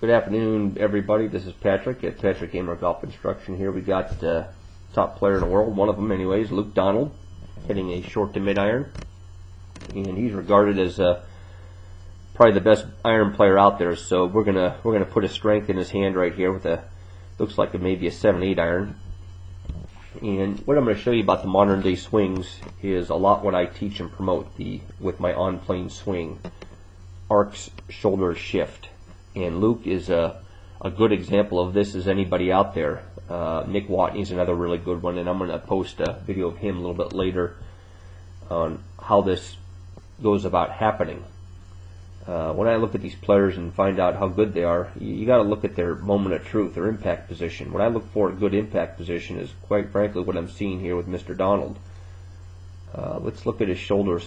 Good afternoon, everybody. This is Patrick at Patrick Damore Golf Instruction. Here we got top player in the world, one of them anyways, Luke Donald, hitting a short to mid iron, and he's regarded as probably the best iron player out there. So we're gonna put a strength in his hand right here with a looks like maybe a 7/8 iron. And what I'm going to show you about the modern day swings is a lot what I teach and promote with my on plane swing, arcs, shoulder shift. And Luke is a good example of this as anybody out there. Nick Watney's another really good one, and I'm going to post a video of him a little bit later on how this goes about happening. When I look at these players and find out how good they are, you got to look at their moment of truth, their impact position. What I look for a good impact position is, quite frankly, what I'm seeing here with Mr. Donald. Let's look at his shoulders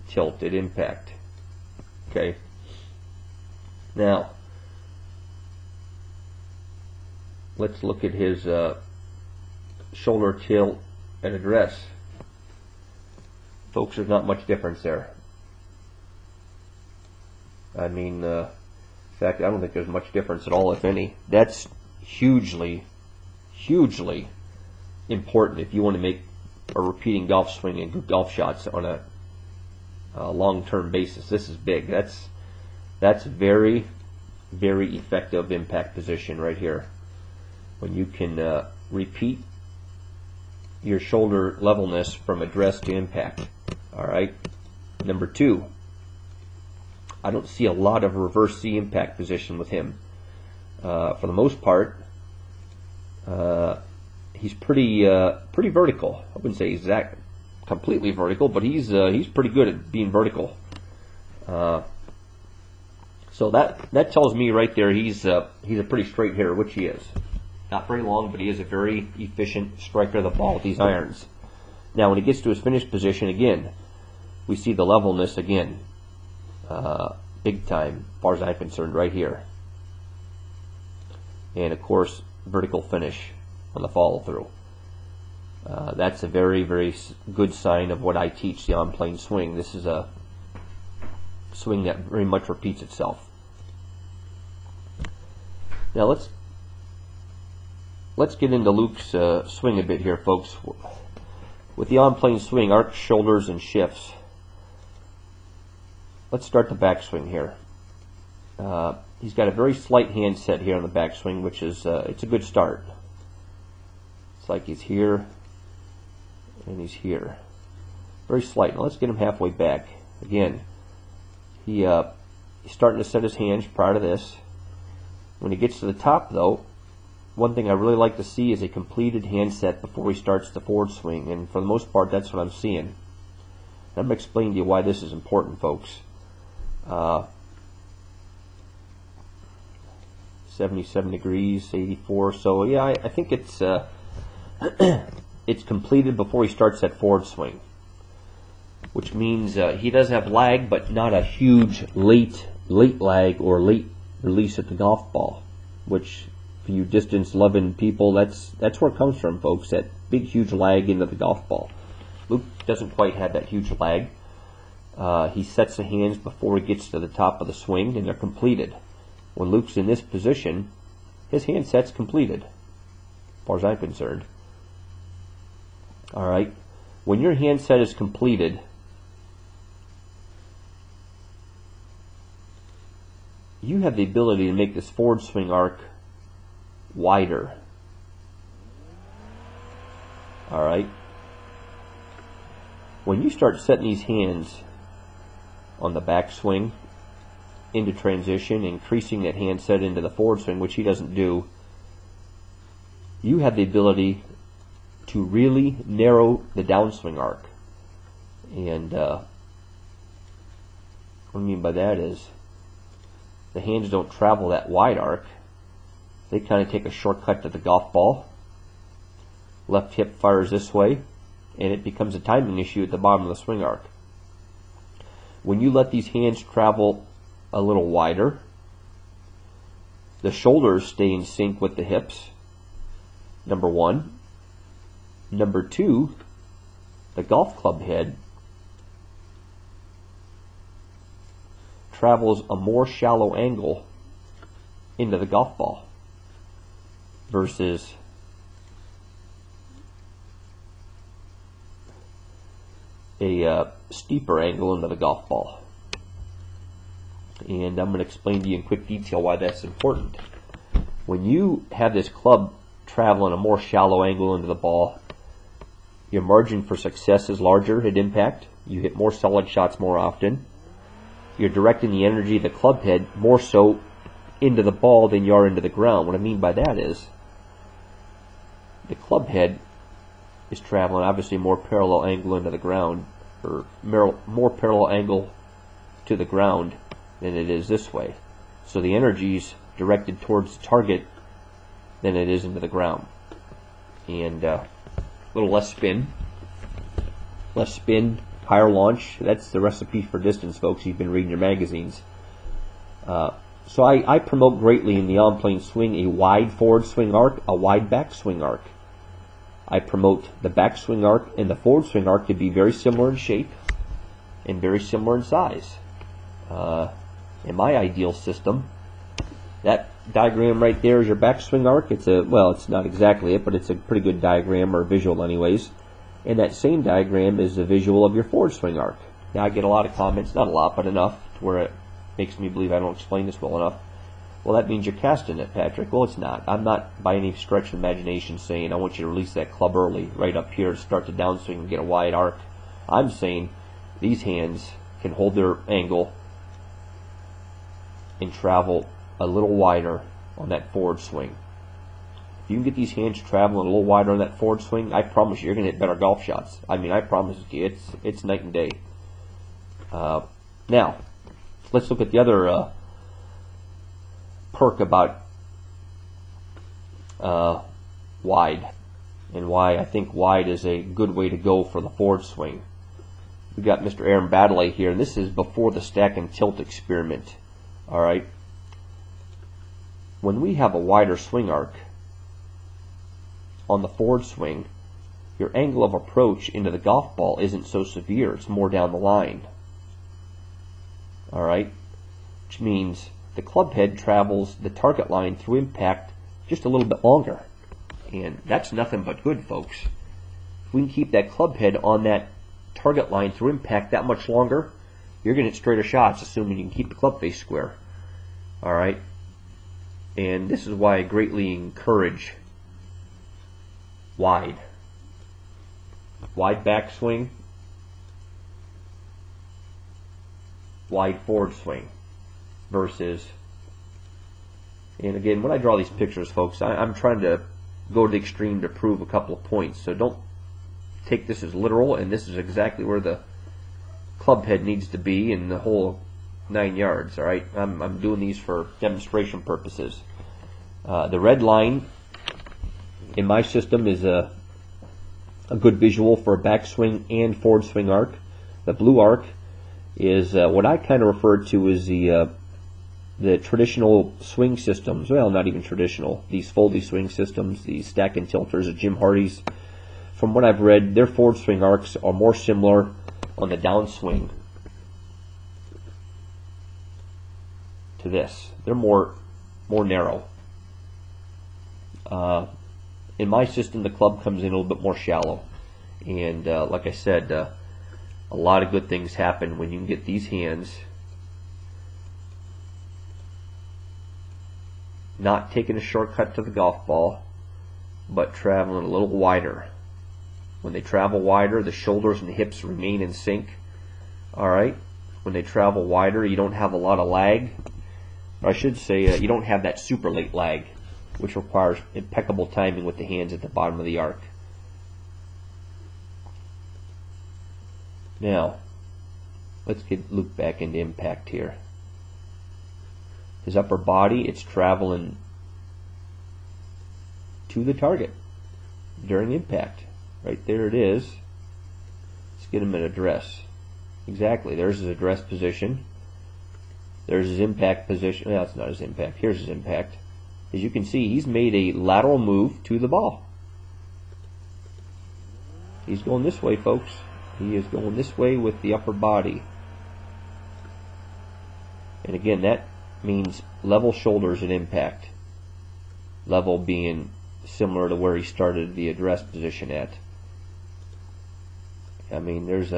tilt at impact. Okay. Now, let's look at his shoulder tilt at address. Folks, there's not much difference there. I mean, in fact, I don't think there's much difference at all, if any. That's hugely, hugely important if you want to make a repeating golf swing and good golf shots on a long-term basis. This is big. That's very, very effective impact position right here. When you can repeat your shoulder levelness from address to impact. All right. Number two, I don't see a lot of reverse C impact position with him. For the most part, he's pretty vertical. I wouldn't say he's completely vertical, but he's pretty good at being vertical. So that tells me right there he's a pretty straight hitter, which he is. Not very long, but he is a very efficient striker of the ball with these irons. Now, when he gets to his finish position again, we see the levelness again. Big time, as far as I'm concerned, right here. And of course, vertical finish on the follow through. That's a very, very good sign of what I teach, the on plane swing. This is a swing that very much repeats itself. Now let's get into Luke's swing a bit here, folks. With the on plane swing, arcs, shoulders, and shifts. Let's start the backswing here. He's got a very slight hand set here on the backswing, which is it's a good start. It's like he's here and he's here. Very slight. Now let's get him halfway back. Again, he's starting to set his hands prior to this. When he gets to the top, though, one thing I really like to see is a completed hand set before he starts the forward swing, and for the most part, that's what I'm seeing. I'm going to explain to you why this is important, folks. 77 degrees, 84. So yeah, I think it's it's completed before he starts that forward swing, which means he does have lag, but not a huge late lag or late release at the golf ball. Which, for you distance loving people, that's where it comes from, folks. That big huge lag into the golf ball. Luke doesn't quite have that huge lag. He sets the hands before he gets to the top of the swing, and they're completed. When Luke's in this position, his hand set's completed, as far as I'm concerned. All right. When your hand set is completed, you have the ability to make this forward swing arc wider. All right. When you start setting these hands on the backswing into transition, increasing that hand set into the forward swing, which he doesn't do, you have the ability to really narrow the downswing arc. And what I mean by that is the hands don't travel that wide arc. They kind of take a shortcut to the golf ball. Left hip fires this way, and it becomes a timing issue at the bottom of the swing arc. When you let these hands travel a little wider, the shoulders stay in sync with the hips, number one. Number two, the golf club head travels a more shallow angle into the golf ball versus a steeper angle into the golf ball. And I'm going to explain to you in quick detail why that's important. When you have this club traveling a more shallow angle into the ball, your margin for success is larger at impact. You hit more solid shots more often. You're directing the energy of the club head more so into the ball than you are into the ground. What I mean by that is the club head is traveling obviously more parallel angle into the ground, or more parallel angle to the ground than it is this way. So the energy's directed towards the target than it is into the ground. And a little less spin, higher launch. That's the recipe for distance, folks. You've been reading your magazines. So I promote greatly in the on-plane swing a wide forward swing arc, a wide back swing arc. I promote the back swing arc and the forward swing arc to be very similar in shape and very similar in size. In my ideal system, that diagram right there is your back swing arc. It's not exactly it, but it's a pretty good diagram, or visual anyways. And that same diagram is the visual of your forward swing arc. Now I get a lot of comments, not a lot, but enough to where it makes me believe I don't explain this well enough. Well, that means you're casting it, Patrick. Well, it's not. I'm not by any stretch of imagination saying I want you to release that club early, right up here, to start the downswing and get a wide arc. I'm saying these hands can hold their angle and travel a little wider on that forward swing. If you can get these hands traveling a little wider on that forward swing, I promise you, you're going to hit better golf shots. I mean, I promise you, it's night and day. Now, let's look at the other perk about wide, and why I think wide is a good way to go for the forward swing. We've got Mr. Aaron Baddeley here, and this is before the stack and tilt experiment. All right. When we have a wider swing arc on the forward swing, your angle of approach into the golf ball isn't so severe. It's more down the line. All right. Which means the club head travels the target line through impact just a little bit longer. And that's nothing but good, folks. If we can keep that club head on that target line through impact that much longer, you're going to hit straighter shots, assuming you can keep the club face square. All right. And this is why I greatly encourage wide backswing, wide forward swing versus, and again, when I draw these pictures, folks, I'm trying to go to the extreme to prove a couple of points. So don't take this as literal, and this is exactly where the club head needs to be in the whole 9 yards. All right, I'm doing these for demonstration purposes. The red line in my system is a good visual for a backswing and forward swing arc. The blue arc is what I kind of refer to as the traditional swing systems. Well, not even traditional. These foldy swing systems, these stack and tilters at Jim Hardy's. From what I've read, their forward swing arcs are more similar on the downswing to this. They're more narrow. In my system, the club comes in a little bit more shallow, and like I said, a lot of good things happen when you can get these hands not taking a shortcut to the golf ball, but traveling a little wider. When they travel wider, the shoulders and the hips remain in sync. All right. When they travel wider, you don't have a lot of lag. Or I should say, you don't have that super late lag, which requires impeccable timing with the hands at the bottom of the arc. Now, let's get Luke back into impact here. His upper body, it's traveling to the target during impact. Right there it is. Let's get him in address. Exactly, there's his address position. There's his impact position. No, that's not his impact. Here's his impact. As you can see, he's made a lateral move to the ball. He's going this way, folks. He is going this way with the upper body. And again, that means level shoulders at impact. Level being similar to where he started the address position at. I mean, there's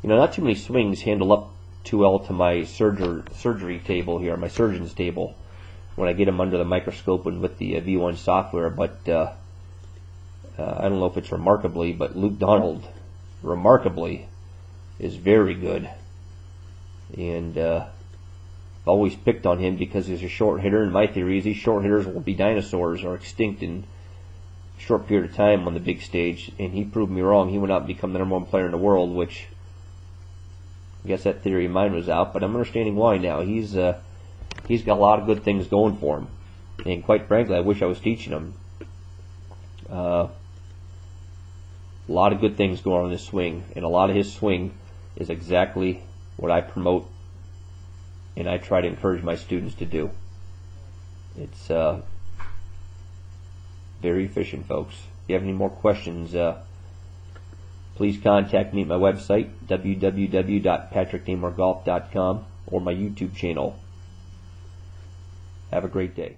not too many swings handle up too well to my surgery table here, my surgeon's table, when I get them under the microscope and with the V1 software, but I don't know if it's remarkably, but Luke Donald, remarkably, is very good. And I've always picked on him because he's a short hitter, and my theory is these short hitters will be dinosaurs or extinct in a short period of time on the big stage, and he proved me wrong. He went out and become the #1 player in the world, which I guess that theory of mine was out, but I'm understanding why now. He's got a lot of good things going for him, and quite frankly, I wish I was teaching him. A lot of good things going on in his swing, and a lot of his swing is exactly what I promote and I try to encourage my students to do. It's very efficient, folks. If you have any more questions, please contact me at my website, www.patrickdamorgolf.com, or my YouTube channel. Have a great day.